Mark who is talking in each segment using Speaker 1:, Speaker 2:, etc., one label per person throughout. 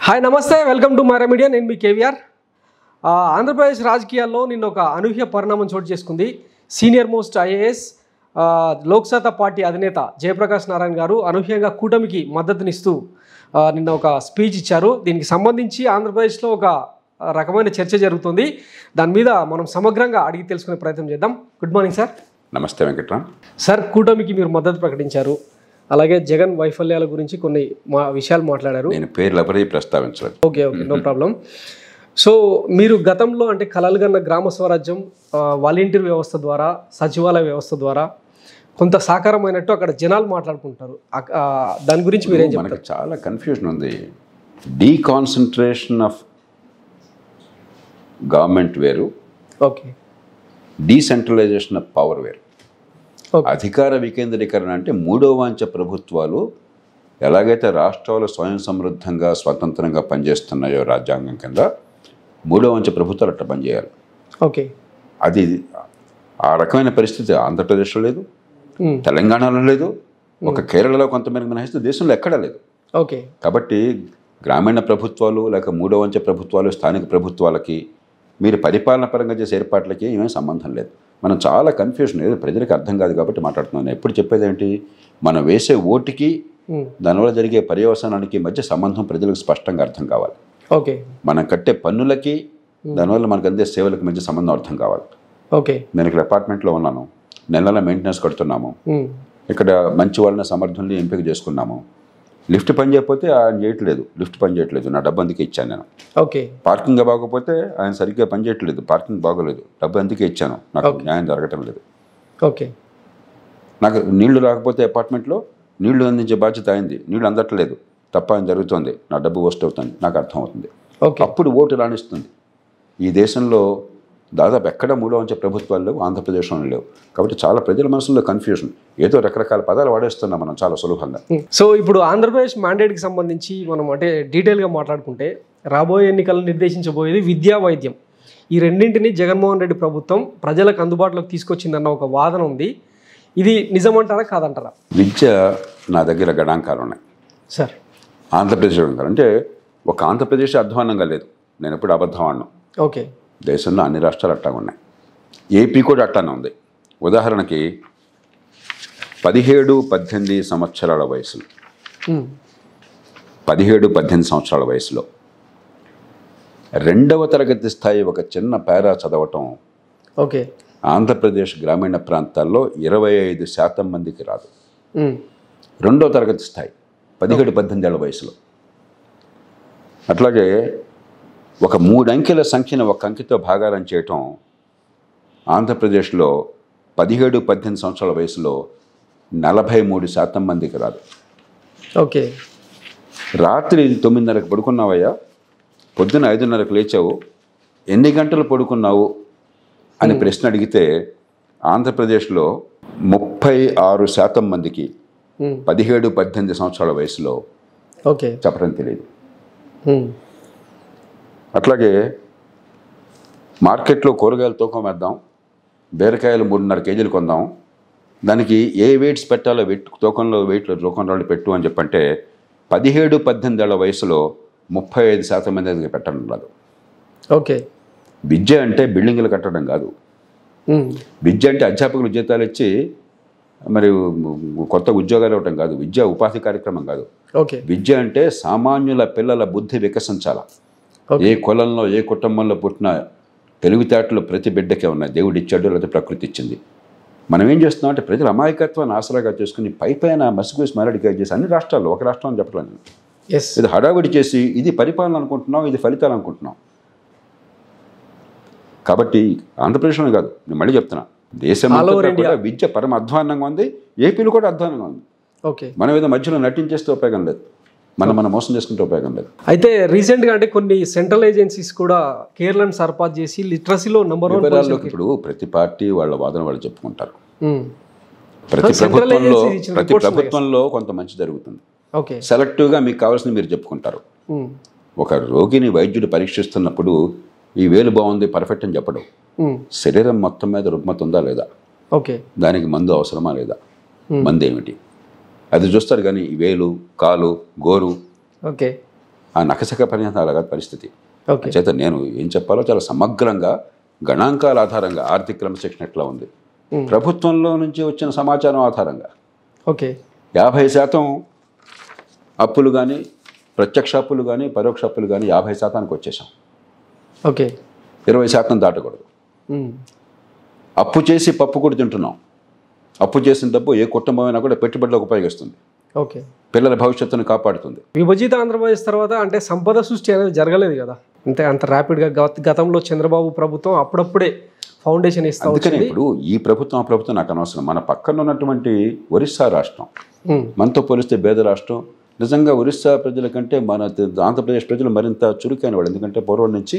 Speaker 1: Hi నమస్తే welcome to Myra media. నేను మీ కేవీఆర్. ఆంధ్రప్రదేశ్ రాజకీయాల్లో నిన్న ఒక అనూహ్య పరిణామం చోటు చేసుకుంది. Senior most IAS Loksatta party అధినేత జయప్రకాష్ నారాయణ గారు అనూహ్యంగా కూటమికి మద్దతునిస్తూ నిన్న ఒక స్పీచ్ ఇచ్చారు. దీనికి సంబంధించి ఆంధ్రప్రదేశ్లో ఒక రకమైన చర్చ జరుగుతుంది. దాని మీద మనం సమగ్రంగా అడిగి తెలుసుకునే ప్రయత్నం చేద్దాం. Good morning sir.
Speaker 2: నమస్తే వెంకట్రామ్.
Speaker 1: సార్, కూటమికి మీరు మద్దతు ప్రకటించారు. అలాగే జగన్ వైఫల్యాల గురించి కొన్ని విషయాలు మాట్లాడారు.
Speaker 2: నేను పేర్లు ఎవరి ప్రస్తావించలేదు.
Speaker 1: Okay, no problem. సో మీరు గతంలో అంటే కలలుగన్న గ్రామ స్వరాజ్యం, వాలంటీర్ వ్యవస్థ ద్వారా, సచివాలయ వ్యవస్థ ద్వారా కొంత సాకారమైనట్టు అక్కడ జనాలు మాట్లాడుకుంటారు. దాని గురించి మీరేం చెప్తారు?
Speaker 2: మనకు చాలా కన్ఫ్యూజన్ ఉంది. డీకాన్సన్ట్రేషన్ ఆఫ్ గవర్నమెంట్ వేరు,
Speaker 1: ఓకే,
Speaker 2: డీసెంట్రలైజేషన్ ఆఫ్ పవర్ వేరు. అధికార వికేంద్రీకరణ అంటే మూడో వాంఛ ప్రభుత్వాలు ఎలాగైతే రాష్ట్రాలు స్వయం సమృద్ధంగా స్వతంత్రంగా పనిచేస్తున్నాయో రాజ్యాంగం కింద, మూడో వాంఛ ప్రభుత్వాలు అట్లా పనిచేయాలి.
Speaker 1: ఓకే,
Speaker 2: అది ఆ రకమైన పరిస్థితి ఆంధ్రప్రదేశ్లో లేదు, తెలంగాణలో లేదు, ఒక కేరళలో కొంతమంది మినహాయిస్తే దేశంలో ఎక్కడా లేదు.
Speaker 1: ఓకే,
Speaker 2: కాబట్టి గ్రామీణ ప్రభుత్వాలు లేక మూడో వంచ ప్రభుత్వాలు స్థానిక ప్రభుత్వాలకి మీరు పరిపాలన పరంగా చేసే ఏర్పాట్లకి ఏమీ సంబంధం లేదు. మనం చాలా కన్ఫ్యూజన్, ఏదో ప్రజలకు అర్థం కాదు కాబట్టి మాట్లాడుతున్నాను. ఎప్పుడు చెప్పేది ఏంటి, మనం వేసే ఓటుకి దానివల్ల జరిగే పర్యవసానానికి మధ్య సంబంధం ప్రజలకు స్పష్టంగా అర్థం కావాలి.
Speaker 1: ఓకే,
Speaker 2: మనం కట్టే పన్నులకి దానివల్ల మనకు అందే సేవలకు మధ్య సంబంధం అర్థం కావాలి.
Speaker 1: ఓకే,
Speaker 2: నేను ఇక్కడ అపార్ట్మెంట్లో ఉన్నాను, నెల మెయింటెనెన్స్ కడుతున్నాము, ఇక్కడ మంచి వాళ్ళని సమర్థుల్ని ఎంపిక చేసుకున్నాము. లిఫ్ట్ పని చేయకపోతే ఆయన చేయట్లేదు, లిఫ్ట్ పని చేయట్లేదు, నా డబ్బు అందుకే ఇచ్చాను నేను.
Speaker 1: ఓకే,
Speaker 2: పార్కింగ్ బాగోకపోతే ఆయన సరిగ్గా పని చేయట్లేదు, పార్కింగ్ బాగోలేదు, డబ్బు అందుకే ఇచ్చాను, నాకు న్యాయం జరగటం లేదు.
Speaker 1: ఓకే,
Speaker 2: నాకు నీళ్లు రాకపోతే అపార్ట్మెంట్లో నీళ్లు అందించే బాధ్యత అయింది, నీళ్లు అందట్లేదు, తప్ప ఆయన జరుగుతుంది, నా డబ్బు వేస్ట్ అవుతుంది, నాకు అర్థం అవుతుంది. అప్పుడు ఓటు రాణిస్తుంది. ఈ దేశంలో దాదాపు ఎక్కడ మూడో వంచ ప్రభుత్వాలు లేవు, ఆంధ్రప్రదేశ్లో లేవు. కాబట్టి చాలా ప్రజల మనసులో కన్ఫ్యూజన్, ఏదో రకరకాల పదాలు వాడేస్తున్నాం మనం చాలా సులభంగా.
Speaker 1: సో ఇప్పుడు ఆంధ్రప్రదేశ్ మ్యాండేట్కి సంబంధించి మనం అంటే డీటెయిల్గా మాట్లాడుకుంటే రాబోయే ఎన్నికలను నిర్దేశించబోయేది విద్యా, వైద్యం. ఈ రెండింటిని జగన్మోహన్ రెడ్డి ప్రభుత్వం ప్రజలకు అందుబాటులోకి తీసుకొచ్చిందన్న ఒక వాదన ఉంది. ఇది నిజమంటారా కాదంటారా?
Speaker 2: విద్య నా దగ్గర గణాంకాలు ఉన్నాయి
Speaker 1: సార్.
Speaker 2: ఆంధ్రప్రదేశ్ అంటే ఒక ఆంధ్రప్రదేశ్ అధ్వానంగా లేదు, నేను ఎప్పుడు అబద్ధం ఆడను.
Speaker 1: ఓకే,
Speaker 2: దేశంలో అన్ని రాష్ట్రాలు అట్లా ఉన్నాయి, ఏపీ కూడా అట్లానే ఉంది. ఉదాహరణకి 17-18 సంవత్సరాల వయసులో 17-18 సంవత్సరాల వయసులో 2వ తరగతి స్థాయి ఒక చిన్న పారా చదవటం
Speaker 1: ఓకే,
Speaker 2: ఆంధ్రప్రదేశ్ గ్రామీణ ప్రాంతాల్లో 25% మందికి రాదు. 2వ తరగతి స్థాయి 17-18 ఏళ్ల వయసులో. అట్లాగే ఒక 3 అంకెల సంఖ్యను ఒక అంకెతో భాగారం చేయటం ఆంధ్రప్రదేశ్లో 17-18 సంవత్సరాల వయసులో 43% మందికి రాదు.
Speaker 1: ఓకే,
Speaker 2: రాత్రి 9:30కి పడుకున్నావయ్యా, పొద్దున్న 5:30కి లేచావు, ఎన్ని గంటలు పడుకున్నావు అని ప్రశ్న అడిగితే ఆంధ్రప్రదేశ్లో 36% మందికి 17-18 సంవత్సరాల వయసులో
Speaker 1: ఓకే
Speaker 2: చెప్పడం తెలియదు. అట్లాగే మార్కెట్లో కూరగాయలు తూకం వేద్దాం, బీరకాయలు 3.5 కేజీలు కొందాం, దానికి ఏ వెయిట్స్ పెట్టాలో తూకంలో రాళ్ళు పెట్టు అని చెప్పంటే 17-18 ఏళ్ల వయసులో 35% మంది పెట్టడం రాదు.
Speaker 1: ఓకే,
Speaker 2: విద్య అంటే బిల్డింగులు కట్టడం కాదు. విద్య అంటే అధ్యాపకులు జీతాలు ఇచ్చి మరి కొత్త ఉద్యోగాలు ఇవ్వటం కాదు. విద్య ఉపాధి కార్యక్రమం కాదు.
Speaker 1: ఓకే,
Speaker 2: విద్య అంటే సామాన్యుల పిల్లల బుద్ధి వికసించాల. ఏ కులంలో ఏ కుటుంబంలో పుట్టిన తెలివితేటలు ప్రతి బిడ్డకే ఉన్నాయి, దేవుడు ఇచ్చాడు లేకపోతే ప్రకృతి ఇచ్చింది. మనం ఏం చేస్తున్నాం అంటే ప్రజల అమాయకత్వాన్ని ఆసరాగా చేసుకుని పైపైన మసిగూసి మరడిగా చేసి అన్ని రాష్ట్రాల్లో, ఒక రాష్ట్రం అని చెప్పలేదు, ఇది హడావిడి చేసి ఇది పరిపాలన అనుకుంటున్నాం, ఇది ఫలితాలు అనుకుంటున్నాం. కాబట్టి ఆంధ్రప్రదేశ్లోనే కాదు, నేను మళ్ళీ చెప్తున్నా, దేశం కూడా విద్య పరమ అధ్వానంగా ఉంది, ఏపీలో కూడా అధ్వానంగా ఉంది.
Speaker 1: ఓకే,
Speaker 2: మనం ఏదో మధ్యలో నటించేస్తే ఉపయోగం లేదు, మనం మోసం చేసుకుంటే ఉపయోగం లేదు.
Speaker 1: అయితే రీసెంట్గా అంటే కొన్ని సెంట్రల్ ఏజెన్సీస్ కూడా కేరళను సర్పాస్ చేసి లిటరసీలో నెంబర్ 1.
Speaker 2: ఇప్పుడు ప్రతి పార్టీ వాళ్ళ వాదన వాళ్ళు చెప్పుకుంటారు. ప్రతి ప్రభుత్వంలో కొంత మంచి జరుగుతుంది.
Speaker 1: ఓకే,
Speaker 2: సెలెక్టివ్గా మీకు కావాల్సింది మీరు చెప్పుకుంటారు. ఒక రోగిని వైద్యుడు పరీక్షిస్తున్నప్పుడు ఈ వేలు బాగుంది పర్ఫెక్ట్ అని చెప్పడం, శరీరం మొత్తం మీద రుగ్మత ఉందా లేదా,
Speaker 1: ఓకే,
Speaker 2: దానికి మందు అవసరమా లేదా, మందు ఏమిటి, అది చూస్తారు. కానీ వేలు, కాలు, గోరు,
Speaker 1: ఓకే,
Speaker 2: ఆ నకసక పర్యంతం అలాగా పరిస్థితి.
Speaker 1: ఓకే.
Speaker 2: చేత నేను ఏం చెప్పాలో చాలా సమగ్రంగా గణాంకాల ఆధారంగా ఆర్థిక క్రమశిక్షణ ఎట్లా ఉంది, ప్రభుత్వంలో నుంచి వచ్చిన సమాచారం ఆధారంగా
Speaker 1: ఓకే.
Speaker 2: 50% అప్పులు కానీ, ప్రత్యక్ష అప్పులు కానీ, పరోక్ష అప్పులు కానీ 50%కి వచ్చేసాం.
Speaker 1: ఓకే.
Speaker 2: 20% దాటకూడదు. అప్పు చేసి పప్పు కూడా తింటున్నాం. అప్పు చేసిన డబ్బు ఏ కుటుంబమైనా కూడా పెట్టుబడిలోకి ఉపయోగిస్తుంది.
Speaker 1: ఓకే.
Speaker 2: పిల్లల భవిష్యత్తును కాపాడుతుంది.
Speaker 1: విభజిత ఆంధ్రప్రదేశ్ తర్వాత అంటే సంపద సృష్టి అనేది జరగలేదు కదా, అంటే అంత ర్యాపిడ్గా. గతంలో చంద్రబాబు ప్రభుత్వం అప్పుడప్పుడే ఫౌండేషన్ ఇస్తా
Speaker 2: అందుకని
Speaker 1: వచ్చింది.
Speaker 2: ఇప్పుడు ఈ ప్రభుత్వం ఆ ప్రభుత్వం నాకు అనవసరం. మన పక్కన ఉన్నటువంటి ఒరిస్సా రాష్ట్రం మనతో పోలిస్తే పేద రాష్ట్రం. నిజంగా ఒరిస్సా ప్రజల కంటే మన ఆంధ్రప్రదేశ్ ప్రజలు మరింత చురుకైన వాళ్ళు. ఎందుకంటే పూర్వం నుంచి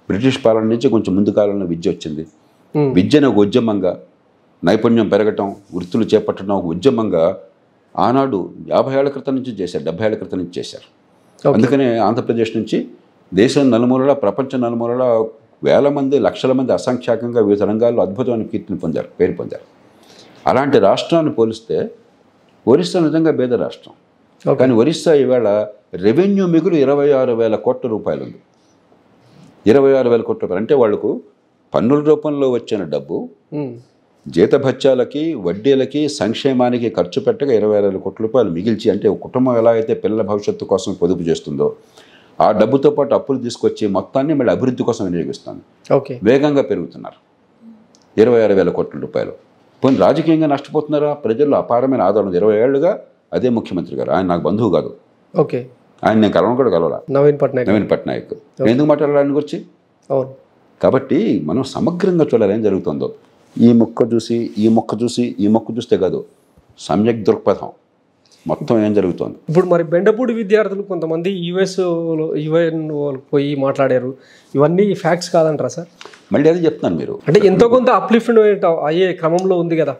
Speaker 2: బ్రిటిష్ పాలన నుంచి కొంచెం ముందు కాలంలో విద్య వచ్చింది. విద్యను ఒక ఉద్యమంగా, నైపుణ్యం పెరగటం, వృత్తులు చేపట్టడం ఒక ఉద్యమంగా ఆనాడు 50 ఏళ్ల క్రితం నుంచి చేశారు, 70 ఏళ్ల క్రితం నుంచి చేశారు. అందుకనే ఆంధ్రప్రదేశ్ నుంచి దేశం నలుమూలలా, ప్రపంచం నలుమూలలా వేల మంది, లక్షల మంది అసంఖ్యాకంగా వివిధ రంగాల్లో అద్భుతమైన కీర్తిని పొందారు, పేరు పొందారు. అలాంటి రాష్ట్రాన్ని పోలిస్తే ఒరిస్సా నిజంగా పేద రాష్ట్రం. కానీ ఒరిస్సా ఈవేళ రెవెన్యూ మిగులు 26,000 కోట్ల రూపాయలు ఉంది. 26,000 కోట్ల రూపాయలు అంటే వాళ్లకు పన్నుల రూపంలో వచ్చిన డబ్బు జీతభత్యాలకి, వడ్డీలకి, సంక్షేమానికి ఖర్చు పెట్టగా 26,000 కోట్ల రూపాయలు మిగిల్చి, అంటే ఒక కుటుంబం ఎలా అయితే పిల్లల భవిష్యత్తు కోసం పొదుపు చేస్తుందో ఆ డబ్బుతో పాటు అప్పులు తీసుకొచ్చి మొత్తాన్ని మళ్ళీ అభివృద్ధి కోసం వినియోగిస్తుంది.
Speaker 1: ఓకే.
Speaker 2: వేగంగా పెరుగుతున్నారు. 26,000 కోట్ల రూపాయలు. పోనీ రాజకీయంగా నష్టపోతున్నారా? ప్రజల్లో అపారమైన ఆదరణ. 20 ఏళ్లుగా అదే ముఖ్యమంత్రి గారు. ఆయన నాకు బంధువు కాదు.
Speaker 1: ఓకే.
Speaker 2: ఆయన నేను కలవడం కూడా కలవలా.
Speaker 1: నవీన్ పట్నాయక్
Speaker 2: ఎందుకు మాట్లాడాలి ఆయన గురించి?
Speaker 1: అవును.
Speaker 2: కాబట్టి మనం సమగ్రంగా చూడాలి ఏం జరుగుతుందో. ఈ మొక్క చూసి ఈ మొక్క చూస్తే కాదు, సమ్యక్ దృక్పథం మొత్తం ఏం జరుగుతుంది.
Speaker 1: ఇప్పుడు మరి బెండపూడి విద్యార్థులు కొంతమంది యుఎన్ పోయి మాట్లాడారు. ఇవన్నీ ఫ్యాక్ట్స్ కాదంటారా సార్?
Speaker 2: మళ్ళీ అదే చెప్తున్నాను. మీరు
Speaker 1: అంటే ఎంతో కొంత అప్లిఫ్ట్మెంట్ అయ్యే క్రమంలో ఉంది కదా.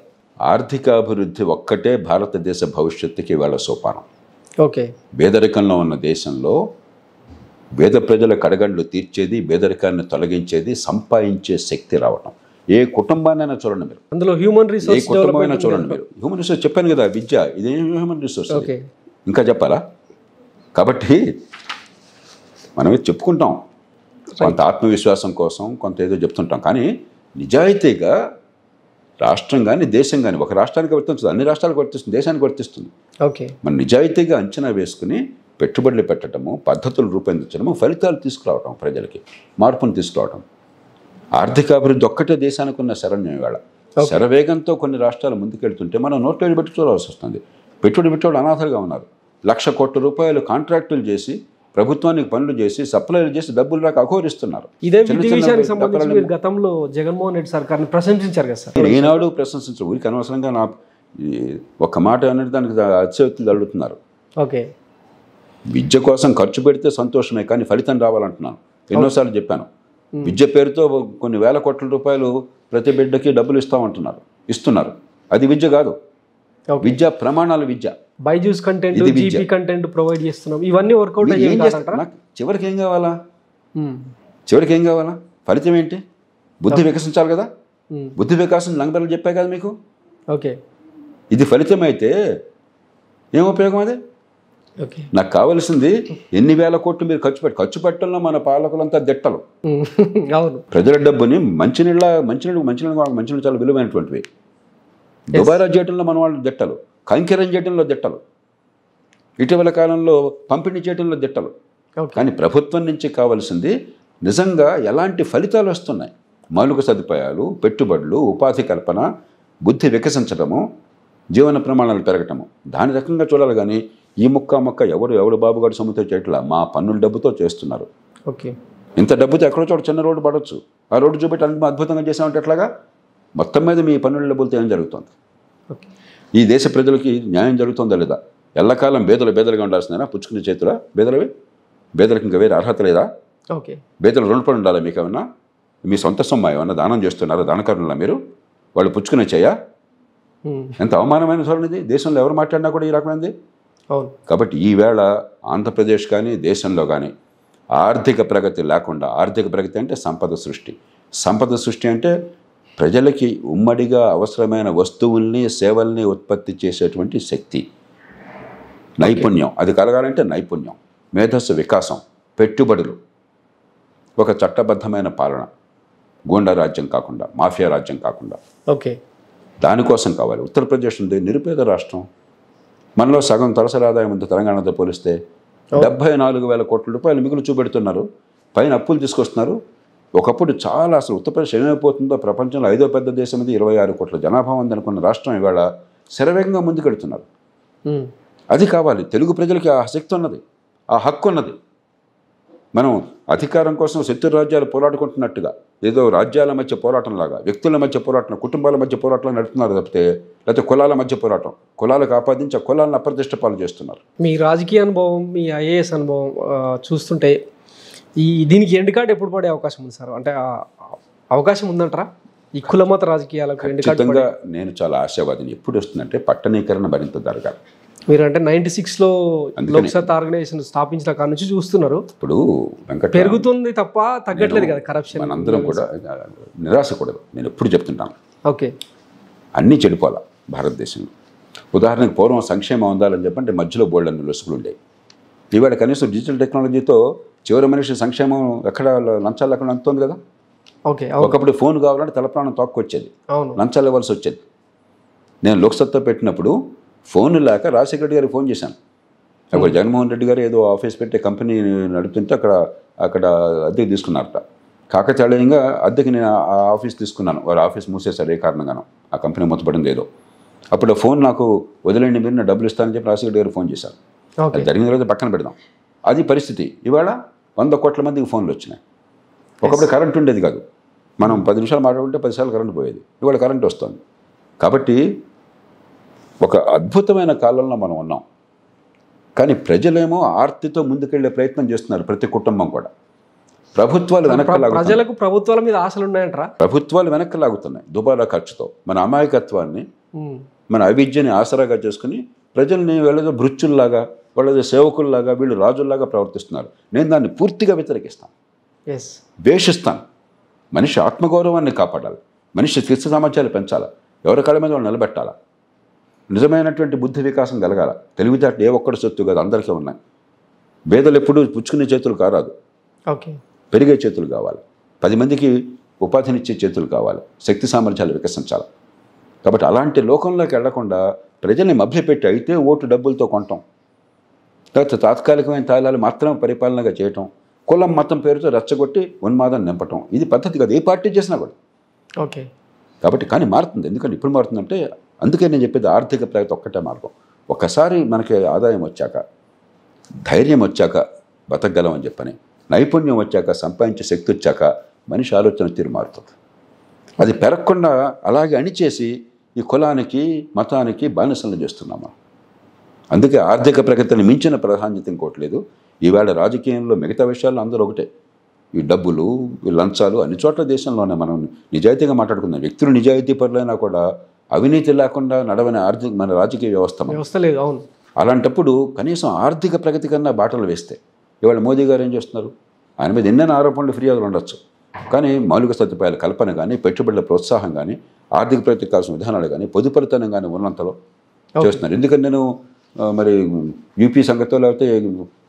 Speaker 2: ఆర్థికాభివృద్ధి ఒక్కటే భారతదేశ భవిష్యత్తుకి వేళ సోపానం.
Speaker 1: ఓకే.
Speaker 2: పేదరికంలో ఉన్న దేశంలో పేద ప్రజల కడగండ్లు తీర్చేది, పేదరికాన్ని తొలగించేది, సంపాదించే శక్తి రావటం. ఏ కుటుంబాన్నైనా చూడండి మీరు,
Speaker 1: అందులో హ్యూమన్ రిసోర్స్,
Speaker 2: ఏ కుటుంబమైనా చూడండి మీరు. హ్యూమన్ రిసోర్స్ చెప్పాను కదా, విద్య ఇదే హ్యూమన్ రిసోర్స్. ఇంకా చెప్పాలా? కాబట్టి మనమే చెప్పుకుంటాం కొంత ఆత్మవిశ్వాసం కోసం, కొంత ఏదో చెప్తుంటాం. కానీ నిజాయితీగా రాష్ట్రం కానీ దేశం కానీ, ఒక రాష్ట్రానికి వర్తిస్తుంది, అన్ని రాష్ట్రాలకు వర్తిస్తుంది, దేశానికి వర్తిస్తుంది.
Speaker 1: ఓకే.
Speaker 2: మన నిజాయితీగా అంచనా వేసుకుని పెట్టుబడులు పెట్టడము, పద్ధతులు రూపొందించడము, ఫలితాలు తీసుకురావటం, ప్రజలకి మార్పును తీసుకురావటం. ఆర్థికాభివృద్ధి ఒక్కటే దేశానికి ఉన్న శరణ్యం. ఇవాళ శరవేగంతో కొన్ని రాష్ట్రాలు ముందుకెళ్తుంటే మనం నోట్లో పెట్టి చూడాల్సి వస్తుంది. పెట్టుబడి పెట్టేవాళ్ళు అనాథలుగా ఉన్నారు. 1,00,000 కోట్ల రూపాయలు కాంట్రాక్టులు చేసి, ప్రభుత్వానికి పనులు చేసి, సప్లైలు చేసి డబ్బులు రాక అఘోరిస్తున్నారు.
Speaker 1: ఇదే విషయానికి సంబంధించి మీరు గతంలో జగన్మోహన్ రెడ్డి సర్కార్ని ప్రశంసించారు కదా సార్?
Speaker 2: ఈనాడు ప్రశంసించారు. ఊరికి అనవసరంగా నా ఒక్క మాట అనేది దానికి అతిశయోక్తులు అడుగుతున్నారు.
Speaker 1: ఓకే.
Speaker 2: విద్య కోసం ఖర్చు పెడితే సంతోషమే, కానీ ఫలితం రావాలంటున్నాను. ఎన్నోసార్లు చెప్పాను. విద్య పేరుతో కొన్ని వేల కోట్ల రూపాయలు ప్రతి బిడ్డకి డబ్బులు ఇస్తామంటున్నారు, ఇస్తున్నారు. అది విద్య కాదు. విద్య ప్రమాణాల విద్య.
Speaker 1: Byju's content, GP content provide చేస్తున్నాం. ఇవన్నీ వర్కౌట్
Speaker 2: చివరికి ఏం కావాలా? చివరికి ఏం కావాలా? ఫలితం ఏంటి? బుద్ధి వికసించాలి కదా. బుద్ధి వికాసం లంగబెల్లు చెప్పా కదా మీకు.
Speaker 1: ఓకే.
Speaker 2: ఇది ఫలితం అయితే ఏం ఉపయోగం? అదే నాకు కావాల్సింది. ఎన్ని వేల కోట్లు మీరు ఖర్చు పెట్టడంలో మన పాలకులంతా దిట్టలు.
Speaker 1: అవును.
Speaker 2: ప్రజల డబ్బుని మంచినీళ్ళ చాలా విలువైనటువంటివి. దుబారా చేయడంలో మన వాళ్ళు దిట్టలు, కంకిరం చేయడంలో దిట్టలు, ఇటీవల కాలంలో పంపిణీ చేయడంలో దిట్టలు. కానీ ప్రభుత్వం నుంచి కావాల్సింది నిజంగా ఎలాంటి ఫలితాలు వస్తున్నాయి, మౌలిక సదుపాయాలు, పెట్టుబడులు, ఉపాధి కల్పన, బుద్ధి వికసించడము, జీవన ప్రమాణాలు పెరగటము. దాని రకంగా చూడాలి. కానీ ఈ మొక్క ఎవడు బాబుగాడు సొమ్ముతో చేయట్లా, మా పన్నుల డబ్బుతో చేస్తున్నారు.
Speaker 1: ఓకే.
Speaker 2: ఇంత డబ్బుతో ఎక్కడో చోట చిన్న రోడ్డు పడవచ్చు, ఆ రోడ్డు చూపెట్టి అంత అద్భుతంగా చేసామంటే ఎట్లాగా? మొత్తం మీద మీ పన్నుల డబ్బులతో ఏం జరుగుతుంది? ఈ దేశ ప్రజలకి న్యాయం జరుగుతుందా లేదా? ఎల్లకాలం బేదలుగా ఉండాల్సిందేనా? పుచ్చుకునే చేతులా బేదలకు ఇంకా వేరే అర్హత లేదా?
Speaker 1: ఓకే.
Speaker 2: బేదలు రుణపడి ఉండాలా? మీకు ఏమన్నా మీ సొంత సొమ్మ ఏమన్నా దానం చేస్తున్నారా? దానకరుణలా మీరు? వాళ్ళు పుచ్చుకునే చేయా? ఎంత అవమానమైన ధోరణిది. దేశంలో ఎవరు మాట్లాడినా కూడా ఈ రకమైనది.
Speaker 1: అవును.
Speaker 2: కాబట్టి ఈవేళ ఆంధ్రప్రదేశ్ కానీ దేశంలో కానీ ఆర్థిక ప్రగతి లేకుండా, ఆర్థిక ప్రగతి అంటే సంపద సృష్టి అంటే ప్రజలకి ఉమ్మడిగా అవసరమైన వస్తువుల్ని, సేవల్ని ఉత్పత్తి చేసేటువంటి శక్తి, నైపుణ్యం. అది కలగాలంటే నైపుణ్యం. మేధస్సు వికాసం, పెట్టుబడులు, ఒక చట్టబద్ధమైన పాలన, గూండా రాజ్యం కాకుండా, మాఫియా రాజ్యం కాకుండా.
Speaker 1: ఓకే,
Speaker 2: దానికోసం కావాలి. ఉత్తరప్రదేశ్ ఉంది నిరుపేద రాష్ట్రం. మనలో సగం తలసరి ఆదాయం ఉంది తెలంగాణతో పోలిస్తే. 74,000 కోట్ల రూపాయలు మిగులు చూపెడుతున్నారు, పైన అప్పులు తీసుకొస్తున్నారు. ఒకప్పుడు చాలా అసలు ఉత్తరప్రదేశ్ ఏమైపోతుందో, ప్రపంచంలో 5వ పెద్ద దేశం ఇది, 26 కోట్ల జనాభా ఉంది అనుకున్న రాష్ట్రం ఇవాళ శరవేగంగా ముందుకెడుతున్నారు. అది కావాలి. తెలుగు ప్రజలకి ఆ శక్తి ఉన్నది, ఆ హక్కు ఉన్నది. మనం అధికారం కోసం శత్రు రాజ్యాలు పోరాడుకుంటున్నట్టుగా, ఏదో రాజ్యాల మధ్య పోరాటంలాగా, వ్యక్తుల మధ్య పోరాటం, కుటుంబాల మధ్య పోరాటం నడుపుతున్నారు తప్పితే, లేకపోతే కులాల మధ్య పోరాటం, కులాలకు ఆపాదించి ఆ కులాలను అప్రతిష్ట పాలు చేస్తున్నారు.
Speaker 1: మీ రాజకీయ అనుభవం, మీ ఐఏఎస్ అనుభవం చూస్తుంటే దీనికి ఎండ్ కార్డ్ ఎప్పుడు పడే అవకాశం ఉంది సార్? అంటే అవకాశం ఉందంటారా ఈ కులమత రాజకీయాలకు?
Speaker 2: ఖచ్చితంగా నేను చాలా ఆశావాదిని. ఎప్పుడు వస్తుందంటే పట్టణీకరణ మరింత జరగాలి.
Speaker 1: మీరు అంటే 96లో లోక్సత్ ఆర్గనైజేషన్ స్థాపించిన కాడ నుంచి చూస్తున్నారు.
Speaker 2: ఇప్పుడు
Speaker 1: పెరుగుతుంది తప్ప తగ్గట్లేదు కదా కరప్షన్.
Speaker 2: మనందరం కూడా నిరాశకూడదు. నేను ఎప్పుడు చెప్తుంటాను,
Speaker 1: ఓకే,
Speaker 2: అన్నీ చెడిపోవాలి భారతదేశంలో. ఉదాహరణకు పూర్వం సంక్షేమం ఉండాలని చెప్పంటే మధ్యలో బోల్డ్ అన్ని లొసుగులు ఉండేవి. ఇవాళ కనీసం డిజిటల్ టెక్నాలజీతో చివరి మనిషి సంక్షేమం ఎక్కడ లంచాలు లేకుండా అందుతుంది కదా.
Speaker 1: ఓకే,
Speaker 2: ఒకప్పుడు ఫోన్ కావాలంటే తలప్రాణం తోక్కొచ్చేది, లంచాలు ఇవ్వాల్సి వచ్చేది. నేను లోక్సత్తా పెట్టినప్పుడు ఫోన్ లేక రాజశేఖర రెడ్డి గారికి ఫోన్ చేశాను. అక్కడ జగన్మోహన్ రెడ్డి గారు ఏదో ఆఫీస్ పెట్టే కంపెనీ నడుపుతుంటే అక్కడ అద్దెకి తీసుకున్నారట. కాకతాళీయంగా అద్దెకి నేను ఆ ఆఫీస్ తీసుకున్నాను. వారు ఆఫీస్ మూసేశారు ఏ కారణంగానో, ఆ కంపెనీ మూతపడింది ఏదో. అప్పుడు ఫోన్ నాకు వదిలేండి, మీరు నా డబ్బులు ఇస్తానని చెప్పి రాజశేఖర గారు ఫోన్ చేశారు. అది జరిగిన రోజు పక్కన పెడదాం. అది పరిస్థితి. ఇవాళ 100 కోట్ల మందికి ఫోన్లు వచ్చినాయి. ఒకప్పుడు కరెంట్ ఉండేది కాదు. మనం 10 నిమిషాలు మాట్లాడుకుంటే 10 సార్లు కరెంట్ పోయేది. ఇవాళ కరెంట్ వస్తుంది. కాబట్టి ఒక అద్భుతమైన కాలంలో మనం ఉన్నాం. కానీ ప్రజలేమో ఆర్తితో ముందుకెళ్లే ప్రయత్నం చేస్తున్నారు, ప్రతి కుటుంబం కూడా. ప్రభుత్వాలు
Speaker 1: ప్రజలకు ప్రభుత్వాల మీద ఆశలు ఉన్నాయంటారా?
Speaker 2: ప్రభుత్వాలు వెనక్కి లాగుతున్నాయి దుబారా ఖర్చుతో. మన అమాయకత్వాన్ని, మన అవిద్యని ఆసరాగా చేసుకుని ప్రజల్ని వీళ్ళతో భృత్యుల్లాగా, వాళ్ళ సేవకుల్లాగా, వీళ్ళు రాజుల్లాగా ప్రవర్తిస్తున్నారు. నేను దాన్ని పూర్తిగా వ్యతిరేకిస్తాను, ద్వేషిస్తాను. మనిషి ఆత్మగౌరవాన్ని కాపాడాలి, మనిషి శిక్ష సామర్థ్యాలు పెంచాలి, ఎవరి కాళ్ళ మీద వాళ్ళు నిలబెట్టాలి, నిజమైనటువంటి బుద్ధి వికాసం కలగాల. తెలివితేటలు ఏ ఒక్కడి సొత్తు కాదు, అందరికీ ఉన్నాయి. పేదలు ఎప్పుడు పుచ్చుకునే చేతులు కారాదు, పెరిగే చేతులు కావాలి. 10 మందికి ఉపాధినిచ్చే చేతులు కావాలి, శక్తి సామర్థ్యాలు వికసించాలి. కాబట్టి అలాంటి లోకంలోకి వెళ్లకుండా ప్రజల్ని మభ్యపెట్టి అయితే ఓటు డబ్బులతో కొనటం, తర్వాత తాత్కాలికమైన తాయిలాలు మాత్రమే పరిపాలనగా చేయటం, కులం మతం పేరుతో రెచ్చగొట్టి ఉన్మాదం నింపటం, ఇది పద్ధతి కాదు, ఏ పార్టీ చేసినా కూడా.
Speaker 1: ఓకే,
Speaker 2: కాబట్టి కానీ మారుతుంది. ఎందుకంటే ఇప్పుడు మారుతుందంటే, అందుకే నేను చెప్పేది ఆర్థిక ప్రగతి ఒక్కటే మార్గం. ఒక్కసారి మనకి ఆదాయం వచ్చాక, ధైర్యం వచ్చాక బతకగలం అని చెప్పని, నైపుణ్యం వచ్చాక, సంపాదించే శక్తి వచ్చాక మనిషి ఆలోచన తీరు మారుతుంది. అది పెరగకుండా అలాగే అణిచేసి ఈ కులానికి మతానికి బానిసలను చేస్తున్నాము. అందుకే ఆర్థిక ప్రగతిని మించిన ప్రాధాన్యత ఇంకోటి లేదు. ఈవేళ రాజకీయంలో మిగతా విషయాల్లో అందరూ ఒకటే. ఈ డబ్బులు, ఈ లంచాలు అన్ని చోట్ల దేశంలోనే మనం నిజాయితీగా మాట్లాడుకుందాం. వ్యక్తులు నిజాయితీ పరులైనా కూడా అవినీతి లేకుండా నడవని మన రాజకీయ వ్యవస్థ లేదు. అవును. అలాంటప్పుడు కనీసం ఆర్థిక ప్రగతి కన్నా బాటలు వేస్తే, ఇవాళ మోదీ గారు ఏం చేస్తున్నారు? ఆయన మీద ఎన్నెన్నో ఆరోపణలు, ఫిర్యాదులు ఉండొచ్చు, కానీ మౌలిక సదుపాయాల కల్పన కానీ, పెట్టుబడుల ప్రోత్సాహం కానీ, ఆర్థిక ప్రగతికి కావాల్సిన విధానాలు కానీ, పొదుపరితనం కానీ ఉన్నంతలో చేస్తున్నారు. ఎందుకంటే నేను మరి యూపీ సంఘంతో లేకపోతే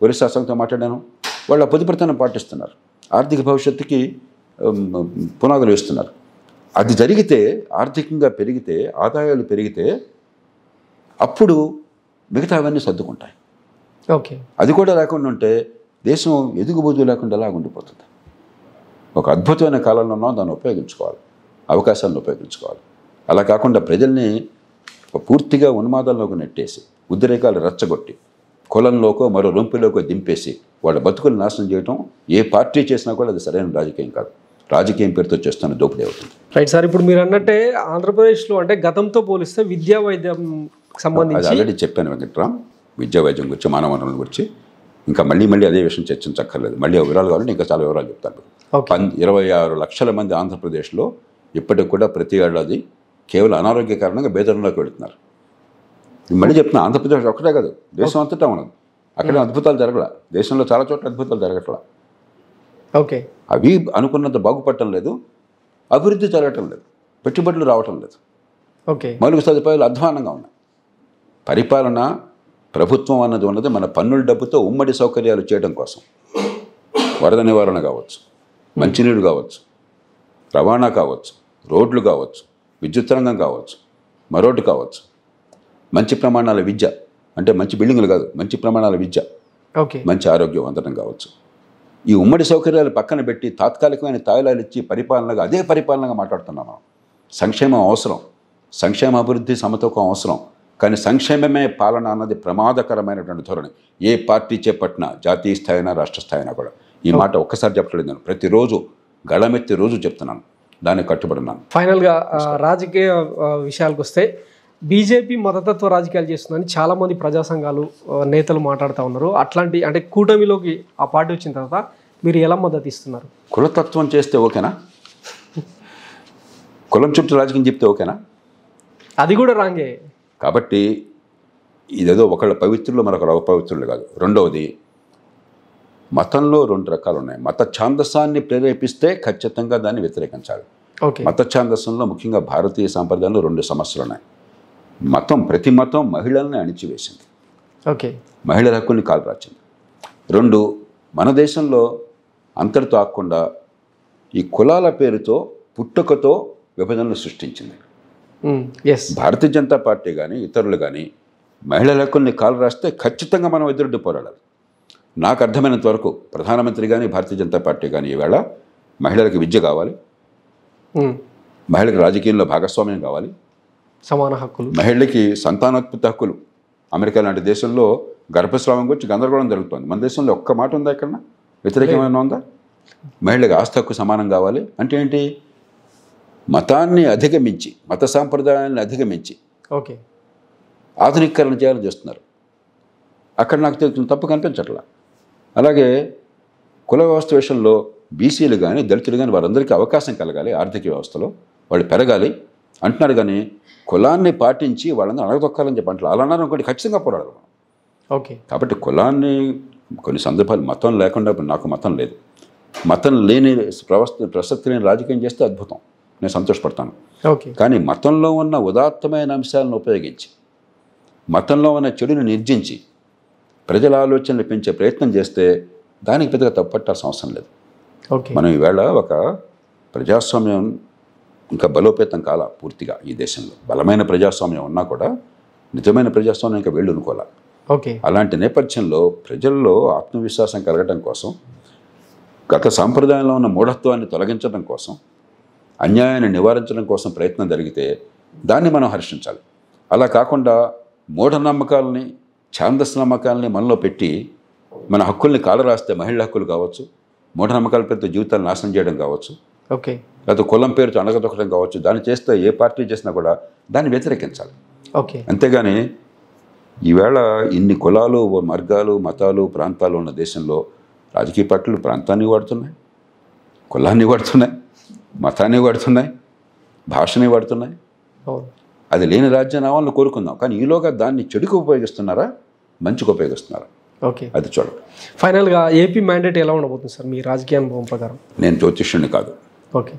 Speaker 2: ఒరిస్సా సంఘంతో మాట్లాడాను. వాళ్ళు ఆ పొదుపరితనం పాటిస్తున్నారు, ఆర్థిక భవిష్యత్తుకి పునాదులు వేస్తున్నారు. అది జరిగితే, ఆర్థికంగా పెరిగితే, ఆదాయాలు పెరిగితే అప్పుడు మిగతా అవన్నీ సర్దుకుంటాయి.
Speaker 1: ఓకే, అది
Speaker 2: కూడా లేకుండా ఉంటే దేశం ఎదుగుబోదు లేకుండా అలా ఉండిపోతుంది. ఒక అద్భుతమైన కాలంలో ఉన్నాం, దాన్ని ఉపయోగించుకోవాలి, అవకాశాలను ఉపయోగించుకోవాలి. అలా కాకుండా ప్రజల్ని పూర్తిగా ఉన్మాదంలోకి నెట్టేసి, ఉద్రేకాలు రెచ్చగొట్టి, కులంలోకో మరో రొంపిలోకో దింపేసి వాళ్ళ బతుకులు నాశనం చేయడం ఏ పార్టీ చేసినా కూడా అది సరైన రాజకీయం కాదు. రాజకీయం పేరుతో చేస్తున్న దోపిడీ అవుతుంది.
Speaker 1: రైట్ సార్, ఇప్పుడు మీరు అన్నట్టే ఆంధ్రప్రదేశ్లో అంటే గతంతో పోలిస్తే విద్యా వైద్యం సంబంధించి
Speaker 2: ఆల్రెడీ చెప్పాను వెంకట్రామ్, విద్యా వైద్యం గురించి, మానవ వనరుల గురించి. ఇంకా మళ్ళీ అదే విషయం చర్చించక్కర్లేదు. మళ్ళీ వివరాలు కావాలంటే ఇంకా చాలా వివరాలు చెప్తాను. 26 లక్షల మంది ఆంధ్రప్రదేశ్లో ఇప్పటికి కూడా ప్రతి ఏడాది కేవలం అనారోగ్య కారణంగా బేదరంలోకి వెళుతున్నారు. మళ్ళీ చెప్తున్నా, ఆంధ్రప్రదేశ్ ఒక్కటే కాదు, దేశం అంతటా ఉన్నది. అక్కడ అద్భుతాలు జరగల, దేశంలో చాలా చోట్ల అద్భుతాలు జరగట్లా.
Speaker 1: ఓకే,
Speaker 2: అవి అనుకున్నంత బాగుపడటం లేదు, అభివృద్ధి జరగటం లేదు, పెట్టుబడులు రావటం లేదు.
Speaker 1: ఓకే,
Speaker 2: మౌలిక సదుపాయాలు అధ్వానంగా ఉన్నాయి. పరిపాలన ప్రభుత్వం అన్నది ఉన్నది మన పన్నుల డబ్బుతో ఉమ్మడి సౌకర్యాలు చేయడం కోసం. వరద నివారణ కావచ్చు, మంచినీరు కావచ్చు, రవాణా కావచ్చు, రోడ్లు కావచ్చు, విద్యుత్ రంగం కావచ్చు, మరోటి కావచ్చు, మంచి ప్రమాణాల విద్య, అంటే మంచి బిల్డింగులు కాదు, మంచి ప్రమాణాల విద్య,
Speaker 1: ఓకే,
Speaker 2: మంచి ఆరోగ్యం అందడం కావచ్చు. ఈ ఉమ్మడి సౌకర్యాలు పక్కన పెట్టి తాత్కాలికమైన తాయిలాలు ఇచ్చి పరిపాలనగా అదే పరిపాలనగా మాట్లాడుతున్నాం మనం. సంక్షేమం అవసరం, సంక్షేమ అభివృద్ధి సమతూకం అవసరం, కానీ సంక్షేమమే పాలన అన్నది ప్రమాదకరమైనటువంటి ధోరణి. ఏ పార్టీ చేపట్టినా, జాతీయ స్థాయినా రాష్ట్ర స్థాయినా కూడా. ఈ మాట ఒక్కసారి చెప్పలేదు నేను, ప్రతిరోజు గళమెత్తి రోజు చెప్తున్నాను, దానికి కట్టుబడినాను.
Speaker 1: ఫైనల్గా రాజకీయ విషయాలకు వస్తే బీజేపీ మతతత్వ రాజకీయాలు చేస్తుందని చాలామంది ప్రజా సంఘాలు నేతలు మాట్లాడుతూ ఉన్నారు. అట్లాంటి అంటే కూటమిలోకి ఆ పార్టీ వచ్చిన తర్వాత మీరు ఎలా మద్దతు ఇస్తున్నారు?
Speaker 2: కులతత్వం చేస్తే ఓకేనా? కులం చుట్టూ రాజకీయం చెప్తే ఓకేనా?
Speaker 1: అది కూడా రాంగే.
Speaker 2: కాబట్టి ఇదేదో ఒకళ్ళ పవిత్రులు మరొకరు అపవిత్రులు కాదు. రెండవది, మతంలో 2 రకాలు ఉన్నాయి. మత ఛాందసాన్ని ప్రేరేపిస్తే ఖచ్చితంగా దాన్ని వ్యతిరేకించాలి.
Speaker 1: ఓకే,
Speaker 2: మత ఛాందసంలో ముఖ్యంగా భారతీయ సాంప్రదాయంలో 2 సమస్యలు ఉన్నాయి. ప్రతి మతం మహిళల్ని అణిచివేసింది,
Speaker 1: ఓకే,
Speaker 2: మహిళల హక్కుల్ని కాలరాచింది. 2, మన దేశంలో అంతటితో ఆకుండా ఈ కులాల పేరుతో పుట్టుకతో విభజనలు సృష్టించింది. భారతీయ జనతా పార్టీ కానీ ఇతరులు కానీ మహిళల హక్కుల్ని కాలరాస్తే ఖచ్చితంగా మనం ఎదురుడ్డు పోరాడాలి. నాకు అర్థమైనంత వరకు ప్రధానమంత్రి కానీ భారతీయ జనతా పార్టీ కానీ ఈవేళ మహిళలకు విద్య కావాలి, మహిళలకు రాజకీయంలో భాగస్వామ్యం కావాలి,
Speaker 1: సమాన హక్కులు,
Speaker 2: మహిళలకి సంతానోత్పత్తి హక్కులు. అమెరికా లాంటి దేశంలో గర్భస్రావం గురించి గందరగోళం జరుగుతుంది. మన దేశంలో ఒక్క మాట ఉందా? ఎక్కడన్నా వ్యతిరేకమైన ఉందా? మహిళలకు ఆస్తి హక్కు సమానం కావాలి అంటే ఏంటి? మతాన్ని అధిగమించి, మత సాంప్రదాయాన్ని అధిగమించి
Speaker 1: ఓకే,
Speaker 2: ఆధునీకరణ చేయాలని చేస్తున్నారు. అక్కడ నాకు తెలుస్తుంది, తప్పు కనిపించట్లా. అలాగే కుల వ్యవస్థ విషయంలో బీసీలు కానీ దళితులు కానీ వారందరికీ అవకాశం కలగాలి, ఆర్థిక వ్యవస్థలో వాళ్ళు పెరగాలి అంటున్నారు. కానీ కులాన్ని పాటించి వాళ్ళని అడగదొక్కాలని చెప్పి అంటారు. అలా అన్నారు అనుకోండి, ఖచ్చితంగా పోరాడాలి.
Speaker 1: ఓకే,
Speaker 2: కాబట్టి కులాన్ని కొన్ని సందర్భాలు మతం లేకుండా, నాకు మతం లేదు, మతం లేని ప్రసక్తి లేని రాజకీయం చేస్తే అద్భుతం, నేను సంతోషపడతాను.
Speaker 1: ఓకే,
Speaker 2: కానీ మతంలో ఉన్న ఉదాత్తమైన అంశాలను ఉపయోగించి, మతంలో ఉన్న చెడుని నిర్జించి ప్రజల ఆలోచనలు పెంచే ప్రయత్నం చేస్తే దానికి పెద్దగా తప్పట్టాల్సిన అవసరం లేదు.
Speaker 1: ఓకే,
Speaker 2: మనం ఈవేళ ఒక ప్రజాస్వామ్యం ఇంకా బలోపేతం కాల పూర్తిగా ఈ దేశంలో. బలమైన ప్రజాస్వామ్యం ఉన్నా కూడా నిజమైన ప్రజాస్వామ్యం ఇంకా వెళ్ళునుకోవాలి.
Speaker 1: ఓకే,
Speaker 2: అలాంటి నేపథ్యంలో ప్రజల్లో ఆత్మవిశ్వాసం కలగడం కోసం, గత సాంప్రదాయంలో ఉన్న మూఢత్వాన్ని తొలగించడం కోసం, అన్యాయాన్ని నివారించడం కోసం ప్రయత్నం జరిగితే దాన్ని మనం హర్షించాలి. అలా కాకుండా మూఢనమ్మకాలని, ఛాందస్ నమ్మకాలని మనలో పెట్టి మన హక్కుల్ని కాలరాస్తే, మహిళల హక్కులు కావచ్చు, మూఢనమ్మకాల పేరుతో జీవితాలు నాశనం చేయడం కావచ్చు,
Speaker 1: ఓకే,
Speaker 2: లేకపోతే కులం పేరుతో అణగదొక్కడం కావచ్చు, దాన్ని చేస్తే ఏ పార్టీ చేసినా కూడా దాన్ని వ్యతిరేకించాలి.
Speaker 1: ఓకే,
Speaker 2: అంతేగాని ఈవేళ ఇన్ని కులాలు, వర్గాలు, మతాలు, ప్రాంతాలు ఉన్న దేశంలో రాజకీయ పార్టీలు ప్రాంతాన్ని వాడుతున్నాయి, కులాన్ని వాడుతున్నాయి, మతాన్ని వాడుతున్నాయి, భాషని వాడుతున్నాయి. అది లేని రాజ్యాన్ని కోరుకుందాం, కానీ ఈలోగా దాన్ని చెడుకు ఉపయోగిస్తున్నారా, మంచికి ఉపయోగిస్తున్నారా?
Speaker 1: ఓకే,
Speaker 2: అది చూడండి.
Speaker 1: ఫైనల్గా ఏపీ మ్యాండేట్ ఎలా ఉండబోతుంది సార్ మీ రాజకీయ అనుభవం ప్రకారం?
Speaker 2: నేను జ్యోతిష్యుడిని కాదు.
Speaker 1: ఓకే,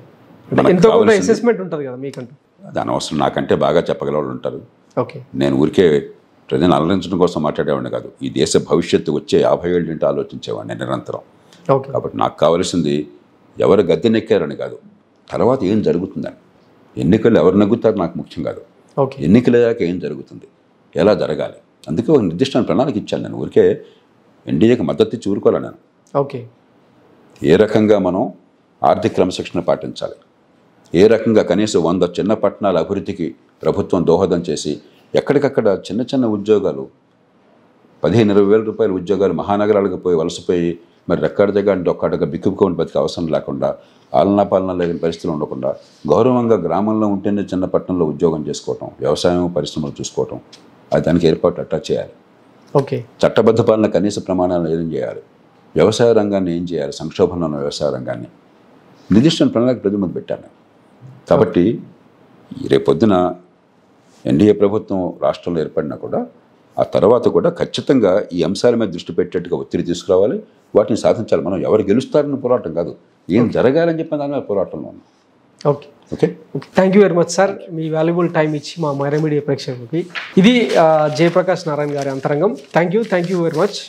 Speaker 1: ఎంతో కొంత అసెస్మెంట్ ఉంటుంది కదా మీకంటూ.
Speaker 2: దాని అవసరం నాకంటే బాగా చెప్పగల వాళ్ళు ఉంటారు.
Speaker 1: ఓకే,
Speaker 2: నేను ఊరికే ప్రజలను అలరించడం కోసం మాట్లాడేవాడిని కాదు. ఈ దేశ భవిష్యత్తు వచ్చే 50 ఏళ్ళ నుండి ఆలోచించేవాడిని నిరంతరం.
Speaker 1: ఓకే,
Speaker 2: కాబట్టి నాకు కావాల్సింది ఎవరు గద్దెనెక్కారని కాదు, తర్వాత ఏం జరుగుతుందని. ఎన్నికలు ఎవరు నెగ్గుతారు నాకు ముఖ్యం కాదు,
Speaker 1: ఓకే,
Speaker 2: ఎన్నికలయ్యాక ఏం జరుగుతుంది, ఎలా జరగాలి. అందుకే ఒక నిర్దిష్టమైన ప్రణాళిక ఇచ్చాను. నేను ఊరికే ఎన్డీఏకి మద్దతు ఇచ్చి ఊరుకోలే నేను.
Speaker 1: ఓకే,
Speaker 2: ఏ రకంగా మనం ఆర్థిక క్రమశిక్షణ పాటించాలి, ఏ రకంగా కనీసం 100 చిన్న పట్టణాల అభివృద్ధికి ప్రభుత్వం దోహదం చేసి ఎక్కడికక్కడ చిన్న చిన్న ఉద్యోగాలు, 15-20 వేల రూపాయల ఉద్యోగాలు మహానగరాలకు పోయి వలసపోయి మరి రెక్కడ దగ్గర అంటే ఒక్కడగా బిక్కుకొని బతికే అవసరం లేకుండా, ఆలనా పాలన లేని పరిస్థితులు ఉండకుండా గౌరవంగా గ్రామంలో ఉంటేనే చిన్న పట్టణంలో ఉద్యోగం చేసుకోవటం, వ్యవసాయం పరిశ్రమలు చూసుకోవటం, అది దానికి ఏర్పాట్లు అట్టా చేయాలి.
Speaker 1: ఓకే,
Speaker 2: చట్టబద్ధ పాలన కనీస ప్రమాణాలను ఏం చేయాలి, వ్యవసాయ రంగాన్ని ఏం చేయాలి, సంక్షోభంలో ఉన్న వ్యవసాయ రంగాన్ని నిర్దిష్టమైన ప్రణాళిక ప్రజల ముందు పెట్టాను. కాబట్టి రేపొద్దున ఎన్డీఏ ప్రభుత్వం రాష్ట్రంలో ఏర్పడినా కూడా ఆ తర్వాత కూడా ఖచ్చితంగా ఈ అంశాల మీద దృష్టి పెట్టేట్టుగా ఒత్తిడి తీసుకురావాలి, వాటిని సాధించాలి. మనం ఎవరు గెలుస్తారని పోరాటం కాదు, ఏం జరగాలని చెప్పిన దాని మీద పోరాటంలో ఉన్నాం.
Speaker 1: Okay.
Speaker 2: Okay,
Speaker 1: thank you very much sir, me valuable time ఇచ్చి మా మైరా మీడియా ప్రేక్షకులకి. ఇది జయప్రకాష్ నారాయణ గారి అంతరంగం. Thank you very much.